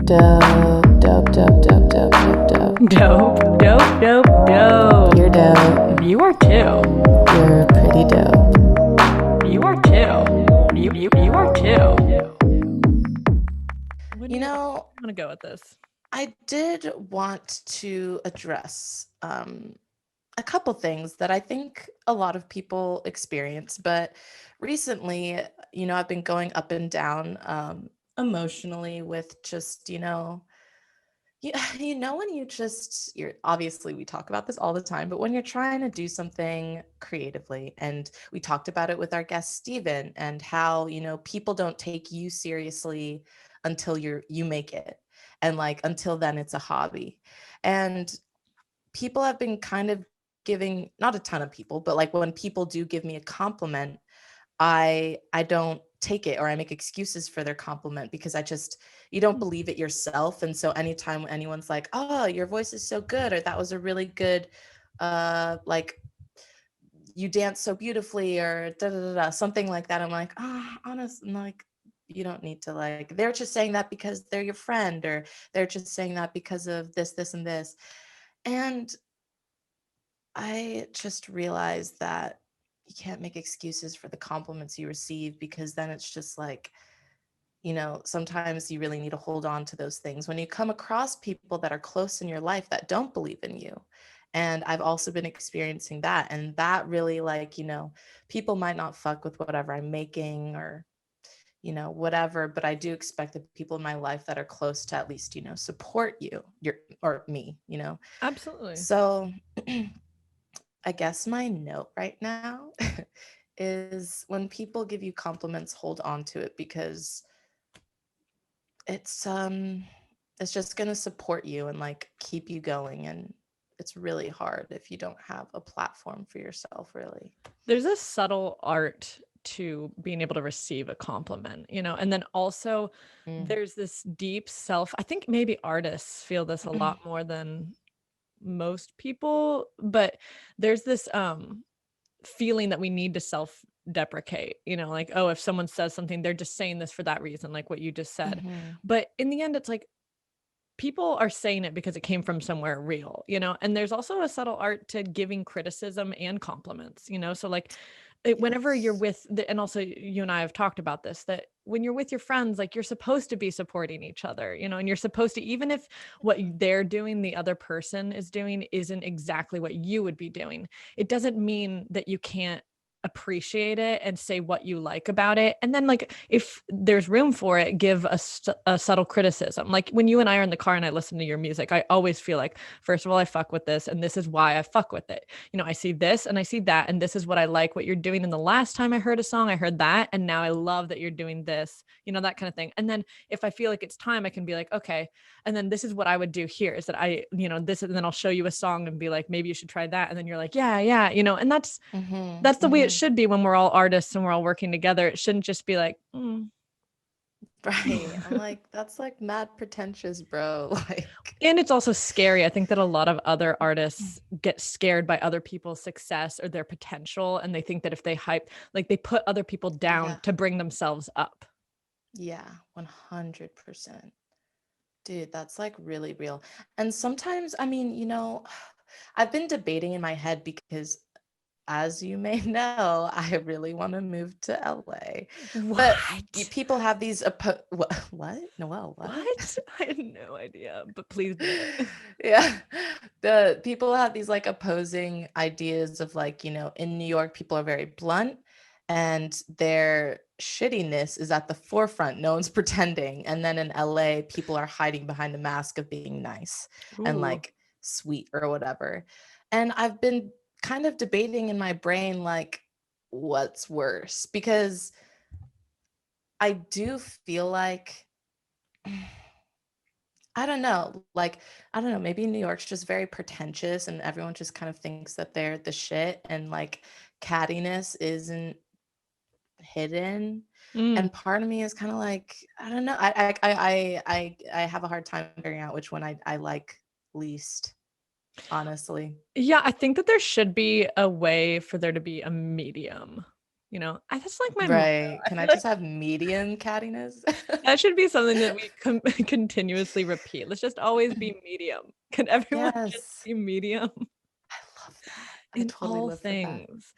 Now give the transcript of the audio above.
Dope, dope, dope, dope, dope, dope, dope. Dope, dope, dope, dope. You're dope. You are too. You're pretty dope. You are too. You are too. You know, I'm gonna go with this. I did want to address a couple things that I think a lot of people experience, but recently, I've been going up and down emotionally with just, when you're obviously we talk about this all the time, but when you're trying to do something creatively, and we talked about it with our guest Steven, and how, people don't take you seriously until you make it. And like until then it's a hobby. And people have been kind of giving, not a ton of people, but like when people do give me a compliment, I don't take it, or I make excuses for their compliment because you don't believe it yourself. And so anytime anyone's like, oh, your voice is so good, or that was a really good like you dance so beautifully, or da da da da, something like that, I'm like, honestly, like, you don't need to, like, they're just saying that because they're your friend, or they're just saying that because of this and this. And I just realized that you can't make excuses for the compliments you receive, because then it's just like, sometimes you really need to hold on to those things when you come across people that are close in your life that don't believe in you. And I've also been experiencing that. And that really, like, people might not fuck with whatever I'm making, or, whatever, but I do expect the people in my life that are close to at least, support or me. Absolutely. So I guess my note right now is, when people give you compliments, hold on to it, because it's just going to support you and like keep you going. And it's really hard if you don't have a platform for yourself, really. There's a subtle art to being able to receive a compliment, and then also there's this deep I think maybe artists feel this a lot more than most people, but there's this feeling that we need to self-deprecate, like, oh, if someone says something, they're just saying this for that reason, like what you just said. But in the end, it's like people are saying it because it came from somewhere real, and there's also a subtle art to giving criticism and compliments, so like whenever you're with and also you and I have talked about this, that when you're with your friends, like, you're supposed to be supporting each other, and you're supposed to, even if what they're doing, the other person is doing, isn't exactly what you would be doing, it doesn't mean that you can't appreciate it and say what you like about it. And then, like, if there's room for it, give a subtle criticism. Like when you and I are in the car and I listen to your music, I always feel like, first of all, I fuck with this, and this is why I fuck with it. I see this and I see that, and this is what I like what you're doing. And the last time I heard a song, I heard that, and now I love that you're doing this, that kind of thing. And then if I feel like it's time, I can be like, okay, and then this is what I would do here, is that this, and then I'll show you a song and be like, maybe you should try that. And then you're like, yeah, and that's the way it should be when we're all artists and we're all working together. It shouldn't just be like, Right. I'm like, that's like mad pretentious, bro. Like, and it's also scary. I think that a lot of other artists get scared by other people's success or their potential, and they think that if they like, they put other people down to bring themselves up. Yeah, 100%. Dude, that's like really real. And sometimes, I mean, I've been debating in my head because, as you may know, I really want to move to LA. But people have these what? Noelle, what? I had no idea, but please do it. Yeah. The people have these like opposing ideas of, like, in New York, people are very blunt, and their shittiness is at the forefront. No one's pretending. And then in LA, people are hiding behind the mask of being nice and like sweet or whatever. And I've been kind of debating in my brain, like, what's worse? Because I do feel like, I don't know, like, I don't know, maybe New York's just very pretentious and everyone just kind of thinks that they're the shit, and like cattiness isn't hidden. And part of me is kind of like, I don't know, I have a hard time figuring out which one I like least, honestly. Yeah, I think that there should be a way for there to be a medium. You know, I that's like my motto. Right. I Can feel I like just have medium cattiness? that should be something that we continuously repeat. Let's just always be medium. Can everyone just Yes. be medium I love that. I in totally all live for that. things?